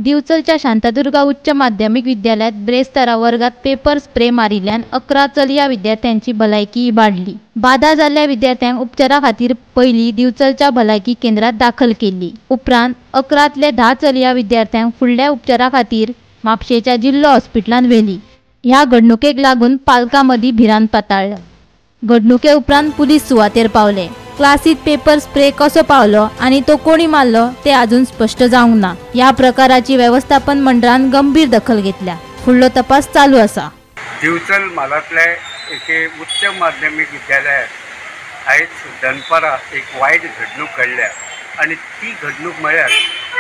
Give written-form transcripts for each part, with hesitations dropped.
दिवचलच्या शांतादुर्गा उच्च माध्यमिक विद्यालयात ब्रेस्तारा वर्गात पेपर स्प्रे मारिल्ल्यान 11 चलया विद्यार्थ्यांची भलायकी इबाडली। बाधा जाल्ल्या विद्यार्थ्यांक उपचारा खातीर पयलीं दिवचलच्या भलायकी केंद्रात दाखल केली। उपरांत 11तले 10 चलया विद्यार्थ्यांक फुडल्या उपचारा खातीर म्हापशेच्या जिल्लो हॉस्पिटलांत व्हेली। ह्या घडणुकेक लागून पालकां मदीं भिरांत पाताळ्ळा। घडणुके उपरांत पुलीस सुवातेर पावले। क्लासीत पेपर स्प्रे कसो पावलो आणि तो कोणी मारलो ते अजून स्पष्ट जावंक ना। या प्रकाराची व्यवस्थापन मंडळान गंभीर दखल घेतल्या। फुडलो तपास चालू आसा। दिवचल म्हालांतल्या एके उच्च माध्यमिक विद्यालयात आयज दनपारां एक वायट घडणूक घडल्या आणि ती घडणूक म्हळ्यार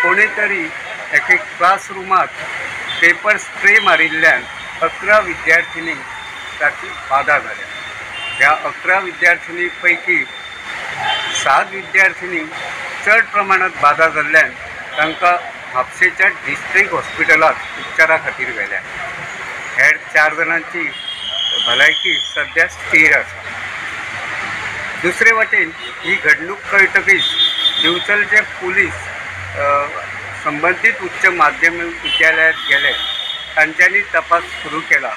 कोणी तरी एके क्लासरूमात पेपर स्प्रे मारिल्ल्यान 11 विद्यार्थिनींक ताची बाधा जाल्या। ह्या 11 विद्यार्थिनी पैकी 7 विद्यार्थिनींक चड प्रमाणात बाधा जाल्ल्यान तांकां म्हापशेच्या डिस्ट्रिक्ट हॉस्पिटलांत उपचारा खातीर व्हेल्या। हेर 4 जाणांची भलायकी सध्या स्थिर आसा। दुसरे वटेन ही घडणूक कळटकीच दिवचलचे पुलीस संबंधित उच्च माध्यमिक विद्यालयात गेले। तांच्यांनी तपास सुरू केला।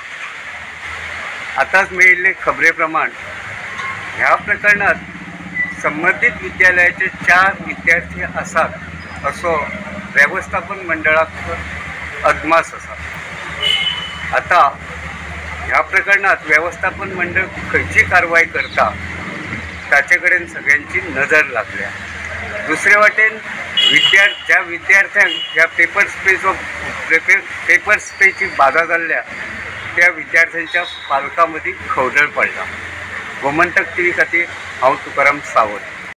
आताच मेळिल्ले खबरे प्रमाण ह्या प्रकरणात संबंधित विद्यालयाचे 4 विद्यार्थी आसात असो व्यवस्थापन मंडळाक अदमास आसा। आता ह्या प्रकरणात व्यवस्थापन मंडळ खंयची कारवाई करता ताचे कडेन सगळ्यांची नजर लागल्या। दुसरे वाटेन ज्या विद्यार्थ्यांक ह्या पेपर स्प्रेची बाधा जाल्ल्या त्या विद्यार्थ्यांच्या पालकां मदीं खवदळ पडला। गोमंतक टीव्ही खातीर हांव तुकाराम सावंत।